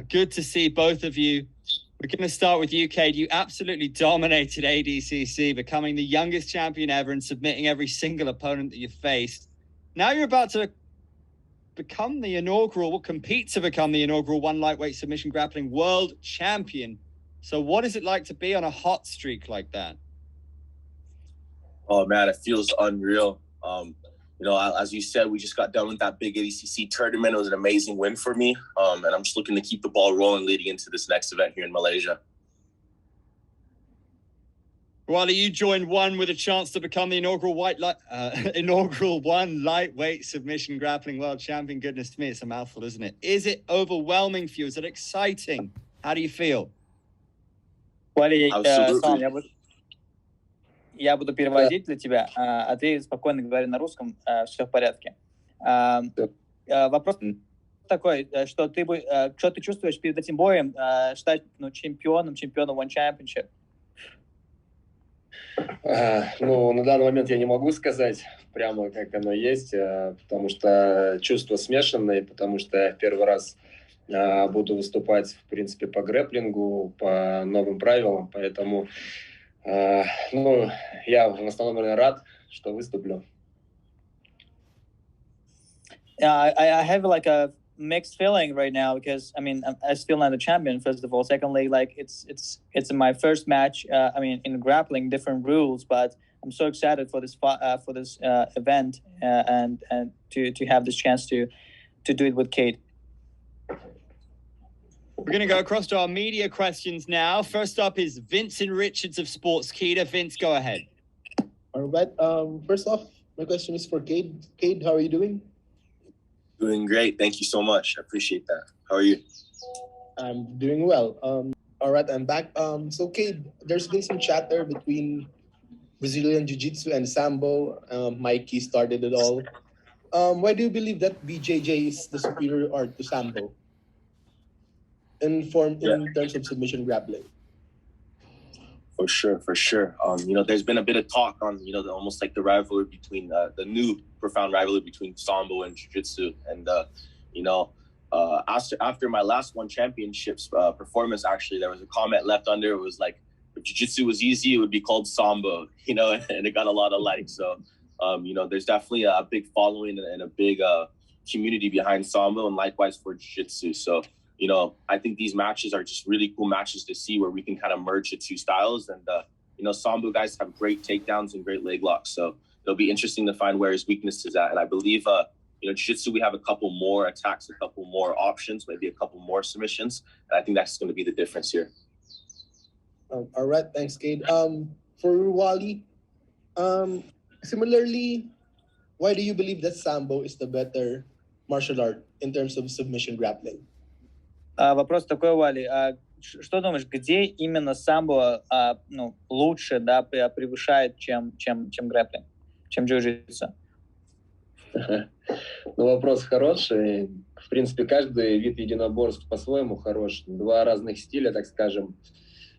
Good to see both of you. We're going to start with you, Kade. You absolutely dominated ADCC, becoming the youngest champion ever and submitting every single opponent that you faced. Now you're about to compete to become the inaugural one lightweight submission grappling world champion. So what is it like to be on a hot streak like that? Oh man, it feels unreal. As you said, we just got done with that big ADCC tournament. It was an amazing win for me. And I'm just looking to keep the ball rolling leading into this next event here in Malaysia. Wally, you joined one with a chance to become the inaugural one lightweight submission grappling world champion. Goodness me, it's a mouthful, isn't it? Is it overwhelming for you? Is it exciting? How do you feel? Валерий, Сам, я буду переводить для тебя, а ты спокойно говори на русском, все в порядке. Вопрос такой, что ты чувствуешь перед этим боем, стать чемпионом One Championship? На данный момент я не могу сказать прямо, как оно есть, потому что чувства смешанные, потому что я в первый раз буду выступать, в принципе, по грэпплингу, по новым правилам, поэтому я в основном, наверное, рад, что выступлю. I have like a mixed feeling right now because I'm still not a champion. First of all, secondly, like it's my first match. In grappling, different rules, but I'm so excited for this event and to have this chance to do it with Kade. We're going to go across to our media questions now. First up is Vincent Richards of Sportskeeda. Vince, go ahead. All right. First off, my question is for Kade. Kade, how are you doing? Doing great. Thank you so much. I appreciate that. How are you? I'm doing well. All right, I'm back. So Kade, there's been some chatter between Brazilian Jiu-Jitsu and Sambo. Mikey started it all. Why do you believe that BJJ is the superior art to Sambo in terms of submission grappling? For sure. There's been a bit of talk on, almost like the rivalry between the new profound rivalry between Sambo and Jiu-Jitsu. And, after my last One Championships performance, actually, there was a comment left under. It was like, if Jiu-Jitsu was easy, it would be called Sambo, and it got a lot of likes. So, there's definitely a big following and a big community behind Sambo, and likewise for Jiu-Jitsu. So, I think these matches are just really cool matches to see where we can kind of merge the two styles. And, Sambo guys have great takedowns and great leg locks. So it'll be interesting to find where his weakness is at. And I believe, Jiu-Jitsu, we have a couple more attacks, a couple more options, maybe a couple more submissions. And I think that's going to be the difference here. All right. Thanks, Kade. For Wally, similarly, why do you believe that Sambo is the better martial art in terms of submission grappling? Вопрос такой, Вали. Что думаешь, где именно самбо лучше, превышает, чем грэпплинг, чем джиу-джитсу? Вопрос хороший. В принципе, каждый вид единоборств по-своему хорош. Два разных стиля, так скажем.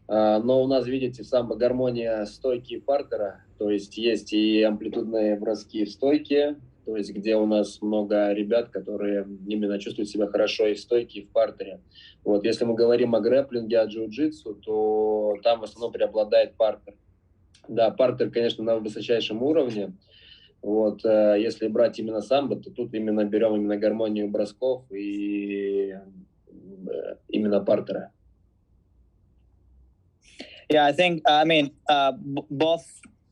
Но у нас, видите, в самбо гармония стойки и партера. То есть и амплитудные броски в стойке, то есть где у нас много ребят, которые именно чувствуют себя хорошо и в стойке, и в партере. Вот, если мы говорим о грэпплинге, о джиу-джитсу, то там в основном преобладает партер. Да, партер, конечно, на высочайшем уровне. Вот, если брать именно самбо, то тут именно берем именно гармонию бросков и именно партера. Yeah, I think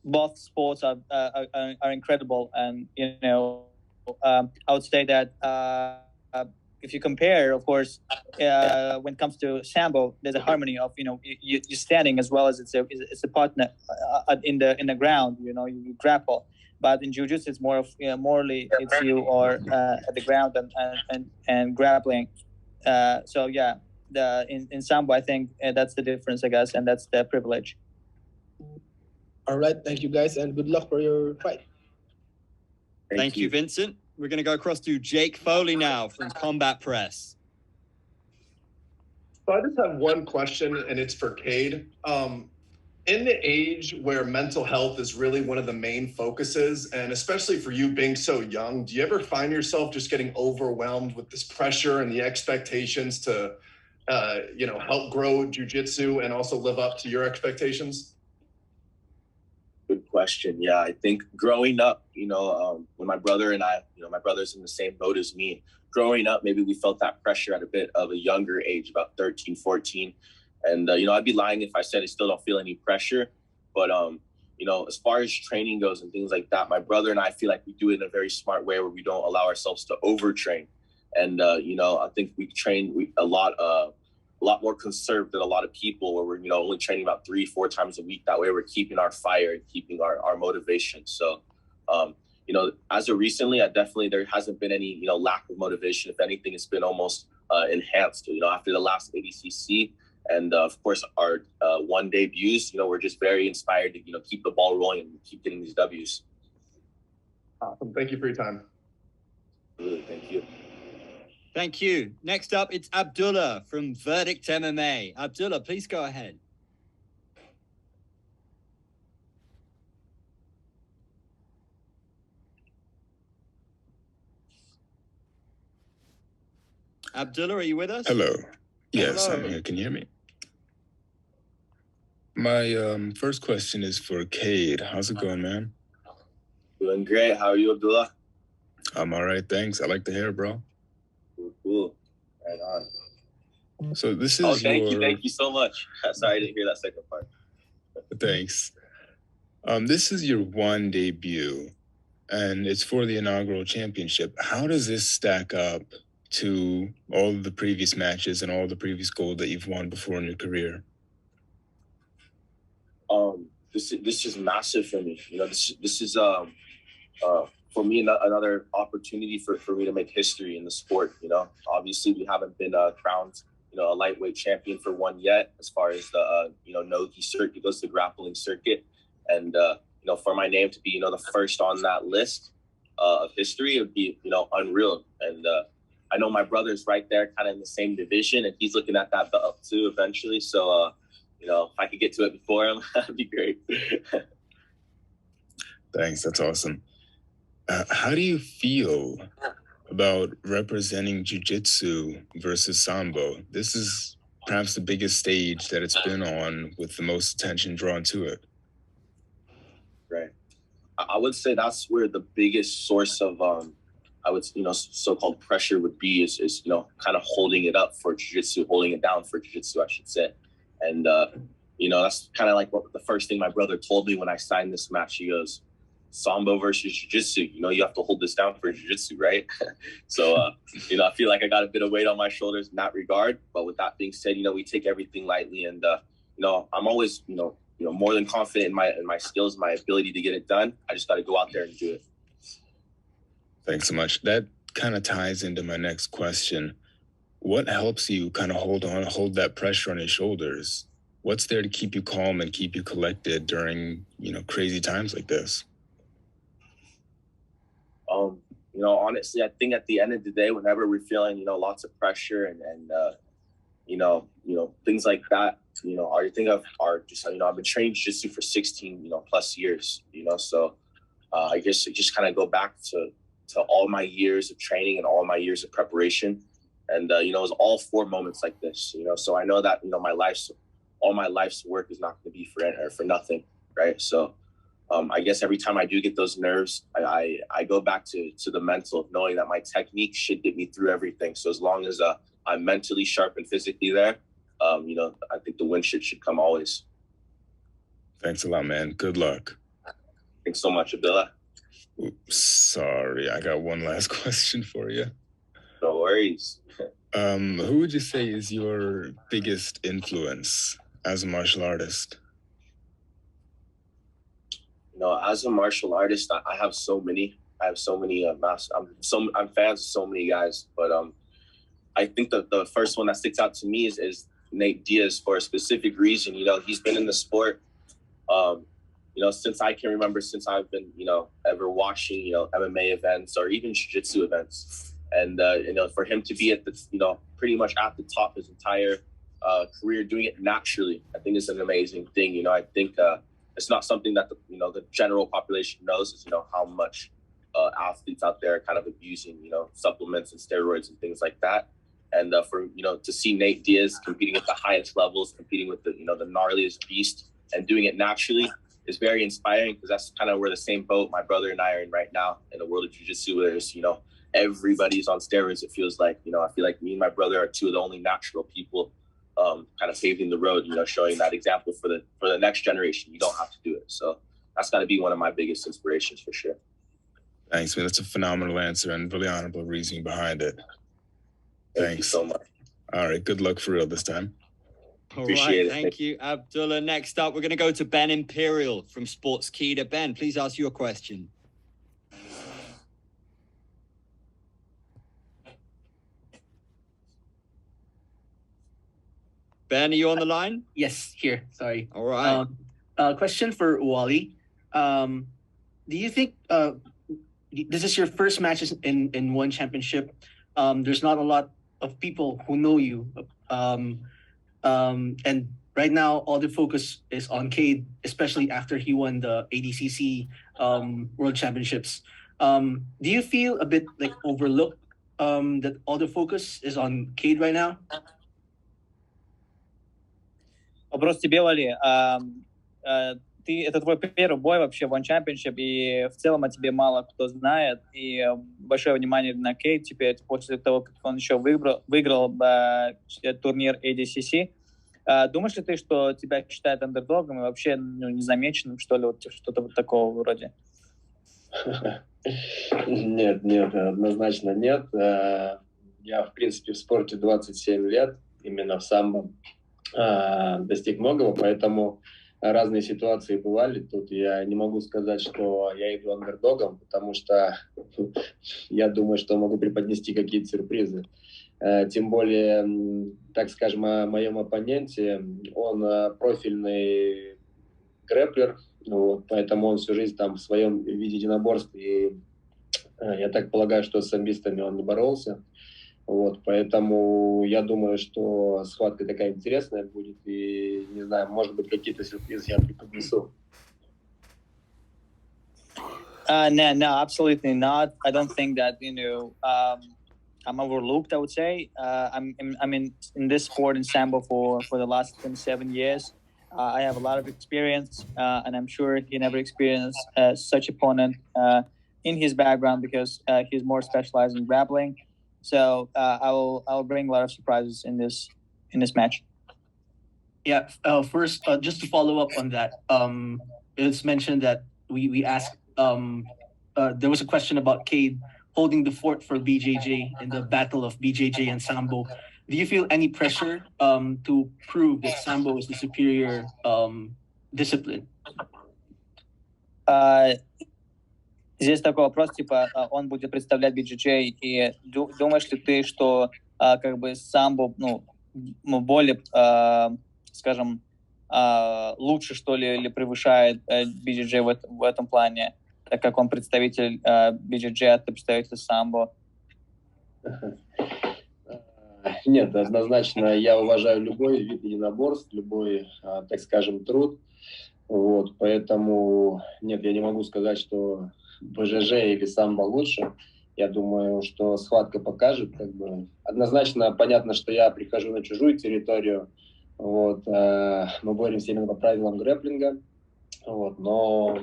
both sports are incredible, and I would say that if you compare, of course, when it comes to Sambo, there's a harmony of you're standing as well as it's a partner in the ground. You grapple, but in Jiu-Jitsu it's more of morally it's you or at the ground and grappling. So yeah, in Sambo I think that's the difference, I guess, and that's the privilege. All right, thank you guys, and good luck for your fight. Thank you, Vincent. We're going to go across to Jake Foley now from Combat Press. So I just have one question, and it's for Kade. In the age where mental health is really one of the main focuses, and especially for you being so young, do you ever find yourself just getting overwhelmed with this pressure and the expectations to help grow jiu-jitsu and also live up to your expectations? Good question. Yeah, I think growing up, when my brother and I, my brother's in the same boat as me. Growing up, maybe we felt that pressure at a bit of a younger age, about 13, 14. And, I'd be lying if I said I still don't feel any pressure. But, as far as training goes and things like that, my brother and I feel like we do it in a very smart way where we don't allow ourselves to overtrain. And, I think we train a lot more conserved than a lot of people where we're, only training about 3-4 times a week. That way we're keeping our fire and keeping our motivation. So, as of recently, there hasn't been any, lack of motivation. If anything, it's been almost enhanced, after the last ADCC. And of course, our one debuts, we're just very inspired to, keep the ball rolling and keep getting these Ws. Awesome. Thank you for your time. Really, thank you. Thank you. Next up, it's Abdullah from Verdict MMA. Abdullah, please go ahead. Abdullah, are you with us? Hello. Yes, Hello. I'm here. Can you hear me? My first question is for Kade. How's it going, man? Doing great. How are you, Abdullah? I'm all right, thanks. I like the hair, bro. Cool. Right on. So this is Thank you so much. Sorry, I didn't hear that second part. Thanks. This is your one debut, and it's for the inaugural championship. How does this stack up to all of the previous matches and all the previous gold that you've won before in your career? This is massive for me. This is for me another opportunity for me to make history in the sport. Obviously we haven't been crowned a lightweight champion for one yet, as far as the Nogi circuit goes, the grappling circuit. And for my name to be the first on that list of history, it would be unreal. And I know my brother's right there, kind of in the same division, and he's looking at that belt too eventually. So if I could get to it before him, that'd be great. Thanks, that's awesome. How do you feel about representing jiu-jitsu versus Sambo? This is perhaps the biggest stage that it's been on, with the most attention drawn to it. Right. I would say that's where the biggest source of so-called pressure would be is kind of holding it up for jiu-jitsu, holding it down for jiu-jitsu, I should say. And that's kind of like what the first thing my brother told me when I signed this match. He goes, Sambo versus jiu-jitsu, you have to hold this down for jiu-jitsu, right? So I feel like I got a bit of weight on my shoulders in that regard. But with that being said, we take everything lightly, and I'm always more than confident in my skills, my ability to get it done. I just got to go out there and do it. Thanks so much. That kind of ties into my next question. What helps you kind of hold that pressure on your shoulders? What's there to keep you calm and keep you collected during, crazy times like this? Honestly, I think at the end of the day, whenever we're feeling, lots of pressure and things like that, I think I've been training jiu-jitsu for 16, plus years, so I guess I just kind of go back to all my years of training and all my years of preparation. And, it was all 4 moments like this, so I know that, all my life's work is not going to be for nothing. Right. So, I guess every time I do get those nerves, I go back to the mental, knowing that my technique should get me through everything. So as long as I'm mentally sharp and physically there, I think the win should come always. Thanks a lot, man. Good luck. Thanks so much, Abdullah. Oops, sorry, I got one last question for you. No worries. Who would you say is your biggest influence as a martial artist? As a martial artist, I have so many. I'm fans of so many guys, but I think the first one that sticks out to me is Nate Diaz, for a specific reason. He's been in the sport, since I can remember, since I've been, ever watching, MMA events or even jiu-jitsu events. And, for him to be at the, pretty much at the top his entire career, doing it naturally, I think is an amazing thing. I think it's not something that the general population knows is, how much athletes out there are kind of abusing, supplements and steroids and things like that. And for, to see Nate Diaz competing at the highest levels, competing with the gnarliest beast and doing it naturally is very inspiring, because that's kind of where the same boat my brother and I are in right now in the world of jiu-jitsu, where there's, everybody's on steroids. It feels like, I feel like me and my brother are two of the only natural people kind of paving the road, showing that example for the next generation. You don't have to do it. So that's got to be one of my biggest inspirations for sure. Thanks, man. That's a phenomenal answer and really honorable reasoning behind it. Thank you so much. All right. Good luck for real this time. Appreciate it. Thank you, Abdullah. Next up, we're going to go to Ben Imperial from Sports Kida. Ben, please ask your question. Ben, are you on the line? Yes, here. Sorry. All right. Question for Wally. Do you think this is your first match in one championship? There's not a lot of people who know you. And right now, all the focus is on Kade, especially after he won the ADCC World Championships. Do you feel a bit like overlooked that all the focus is on Kade right now? Вопрос тебе, Вали. Это твой первый бой вообще в One Championship, и в целом о тебе мало кто знает, и большое внимание на Кейд теперь, после того, как он еще выиграл турнир ADCC. Думаешь ли ты, что тебя считают андердогом и вообще незамеченным, что ли, вот что-то вот такого вроде? Нет, однозначно нет. Я, в принципе, в спорте 27 лет, именно в самбо. Достиг многого, поэтому разные ситуации бывали. Тут я не могу сказать, что я иду андердогом, потому что я думаю, что могу преподнести какие-то сюрпризы. Тем более, так скажем, о моем оппоненте, он профильный грэплер, вот, поэтому он всю жизнь там в своем виде единоборств, и я так полагаю, что с самбистами он не боролся. Вот, поэтому я думаю, что схватка такая интересная будет, и, не знаю, может быть, какие-то сюрпризы я преподнесу. No, absolutely not. I don't think that, I'm overlooked, I would say. I'm in this sport in Sambo for the last 27 years. I have a lot of experience, and I'm sure he never experienced such opponent in his background, because he's more specialized in grappling. So I'll bring a lot of surprises in this match. Yeah. First, just to follow up on that, it's mentioned that we asked. There was a question about Kade holding the fort for BJJ in the battle of BJJ and Sambo. Do you feel any pressure to prove that Sambo is the superior discipline? Здесь такой вопрос, типа, он будет представлять BJJ, и думаешь ли ты, что как бы самбо, более, скажем, лучше, что ли, или превышает BJJ в этом плане, так как он представитель BJJ, а ты представитель самбо? Нет, однозначно я уважаю любой вид единоборств, любой, так скажем, труд. Вот, поэтому нет, я не могу сказать, что БЖЖ или самбо лучше. Я думаю, что схватка покажет. Как бы. Однозначно понятно, что я прихожу на чужую территорию. Вот, мы боремся именно по правилам грэпплинга. Вот, но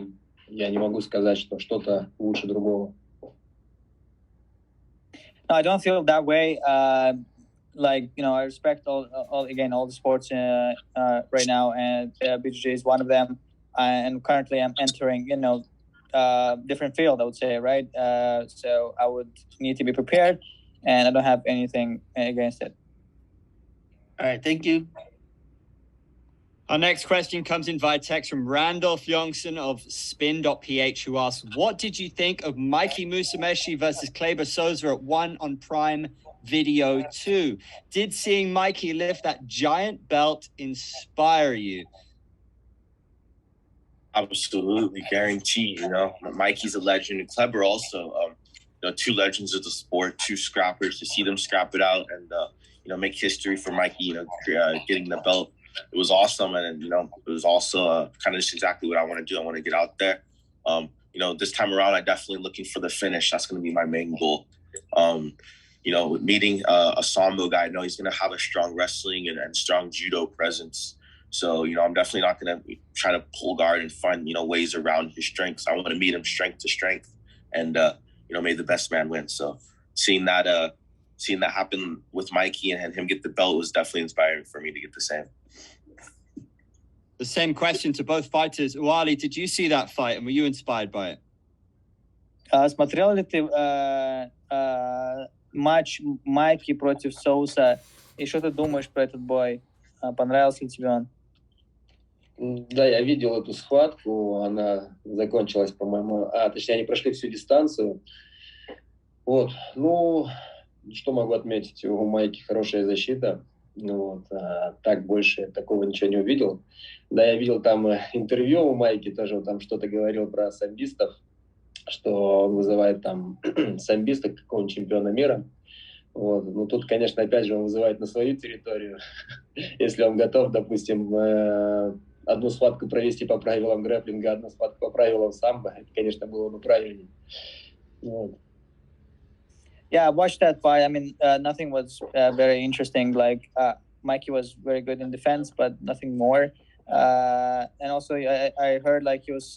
я не могу сказать, что что-то лучше другого. No, I don't feel that way. I respect all the sports right now, and BJJ is one of them. And currently, I'm entering, different field, I would say, right? So I would need to be prepared, and I don't have anything against it. All right, thank you. Our next question comes in via text from Randolph Youngson of Spin.ph, who asks, what did you think of Mikey Musameshi versus Kleber Souza at One on Prime Video 2? Did seeing Mikey lift that giant belt inspire you? Absolutely, guaranteed. Mikey's a legend, and Kleber also. Two legends of the sport, two scrappers. To see them scrap it out and make history for Mikey. Getting the belt, it was awesome, and it was also kind of just exactly what I want to do. I want to get out there. This time around, I'm definitely looking for the finish. That's going to be my main goal. meeting a Sambo guy, I know he's going to have a strong wrestling and strong judo presence. So, I'm definitely not going to try to pull guard and find, ways around his strengths. I want to meet him strength to strength and, may the best man win. So seeing that happen with Mikey and him get the belt was definitely inspiring for me to get the same. The same question to both fighters. Wally, did you see that fight and were you inspired by it? Смотрел ли ты матч Майки против Соуса? И что ты думаешь про этот бой? Понравился ли тебе он? Да, я видел эту схватку, она закончилась, по-моему, точнее, они прошли всю дистанцию. Вот, что могу отметить, у Майки хорошая защита, так больше я такого ничего не увидел. Да, я видел там интервью у Майки, тоже там что-то говорил про самбистов, что он вызывает там самбиста, какого-нибудь чемпиона мира. Вот. Ну, тут, конечно, опять же, он вызывает на свою территорию. Если он готов, допустим, одну схватку провести по правилам грэпплинга, одну схватку по правилам самбо, это, конечно, было бы правильнее. Вот. Yeah, I watched that fight. I mean, nothing was very interesting. Like, Mikey was very good in defense, but nothing more. And also, I heard like he was,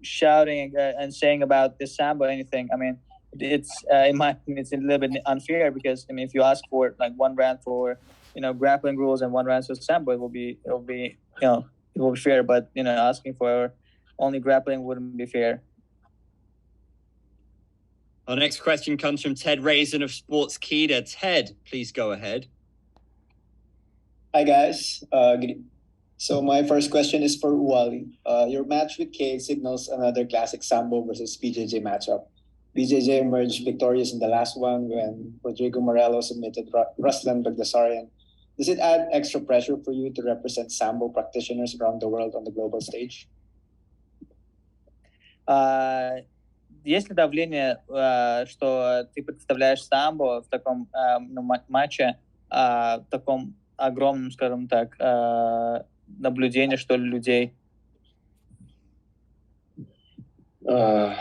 shouting and saying about this Sambo or anything. I mean, it's in my opinion, it's a little bit unfair because if you ask for like one round for grappling rules and one round for Sambo, it will be fair. But asking for only grappling wouldn't be fair. Our next question comes from Ted Raisin of Sports Kade. Ted, please go ahead. Hi guys. So my first question is for Wally. Your match with Kade signals another classic Sambo versus BJJ matchup. BJJ emerged victorious in the last one when Rodrigo Morello submitted Ruslan Bagdasaryan. Does it add extra pressure for you to represent Sambo practitioners around the world on the global stage? Есть ли давление, что ты представляешь самбо в таком матче, в таком огромном, скажем так, наблюдении, что ли, людей? Я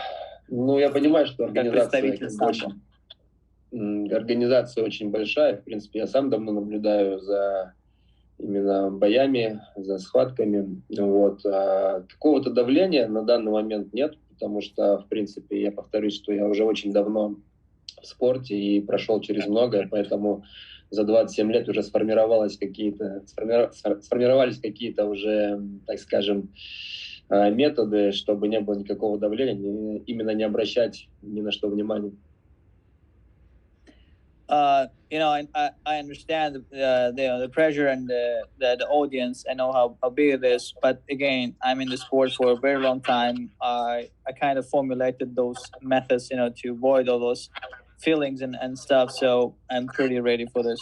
понимаю, что организация очень большая. В принципе, я сам давно наблюдаю за именно боями, за схватками. Вот. Какого-то давления на данный момент нет, потому что, в принципе, я повторюсь, что я уже очень давно в спорте и прошел через многое, поэтому за 27 лет уже сформировались какие-то уже, так скажем, методы, чтобы не было никакого давления, именно не обращать ни на что внимания. I understand the pressure and the audience. I know how big it is, but again, I'm in the sport for a very long time. I kind of formulated those methods, to avoid all those feelings and stuff. So I'm pretty ready for this.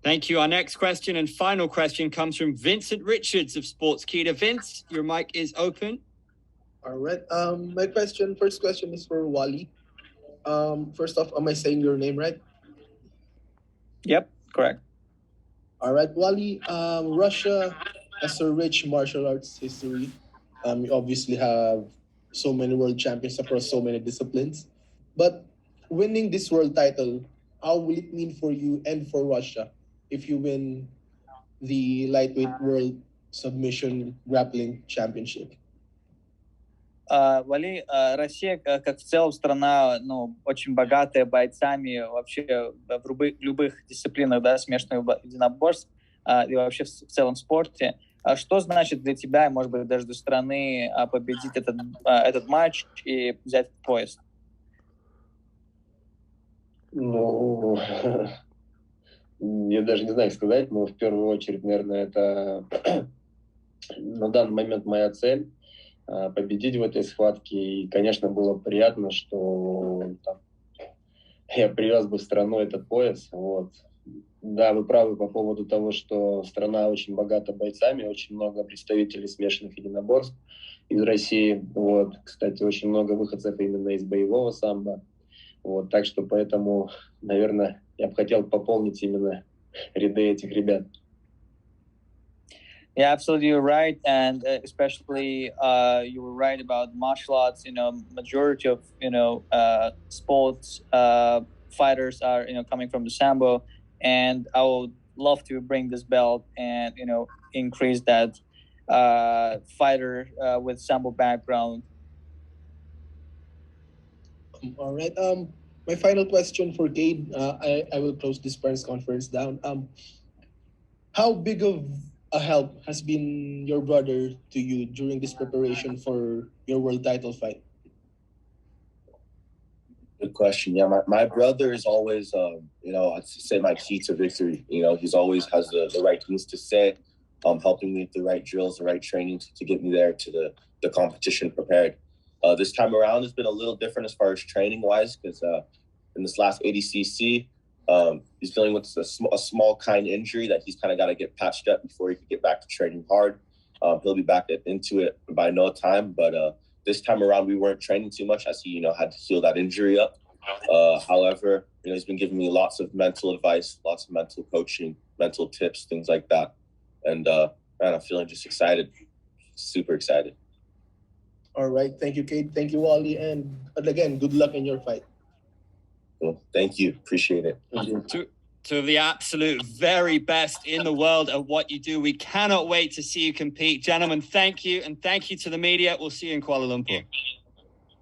Thank you. Our next question and final question comes from Vincent Richards of Sports Kade. Vince, your mic is open. All right. My first question is for Wally. First off, am I saying your name right? Yep, correct. All right, Wally. Russia has a rich martial arts history. You obviously have so many world champions across so many disciplines. But winning this world title, how will it mean for you and for Russia if you win the lightweight world submission grappling championship? Вали, Россия, как в целом страна, очень богатая бойцами вообще в любых дисциплинах, да, смешанных единоборств и вообще в целом в спорте. Что значит для тебя, и, может быть, даже для страны победить этот матч и взять пояс? Я даже не знаю, как сказать, но в первую очередь, наверное, это на данный момент моя цель. Победить в этой схватке. И, конечно, было приятно, что я привез бы в страну этот пояс. Вот. Да, вы правы по поводу того, что страна очень богата бойцами, очень много представителей смешанных единоборств из России. Вот. Кстати, очень много выходцев именно из боевого самбо. Вот. Так что поэтому, наверное, я бы хотел пополнить именно ряды этих ребят. Yeah, absolutely, you're right, and especially you were right about martial arts. Majority of sports fighters are coming from the Sambo, and I would love to bring this belt and increase that fighter with Sambo background. All right. My final question for Cade. I will close this press conference down. How big of a help has been your brother to you during this preparation for your world title fight? Good question. Yeah, my brother is always, I'd say my key to victory. He's always has the right things to say, helping me with the right drills, the right training to get me there to the competition prepared. This time around has been a little different as far as training wise, because in this last ADCC, he's dealing with a small kind injury that he's kind of got to get patched up before he can get back to training hard. He'll be back into it by no time, but this time around, we weren't training too much as he, had to heal that injury up. However, he's been giving me lots of mental advice, lots of mental coaching, mental tips, things like that. And man, I'm feeling just excited, super excited. All right. Thank you, Cade. Thank you, Wally. And again, good luck in your fight. Well, thank you. Appreciate it. To the absolute very best in the world at what you do. We cannot wait to see you compete. Gentlemen, thank you. And thank you to the media. We'll see you in Kuala Lumpur.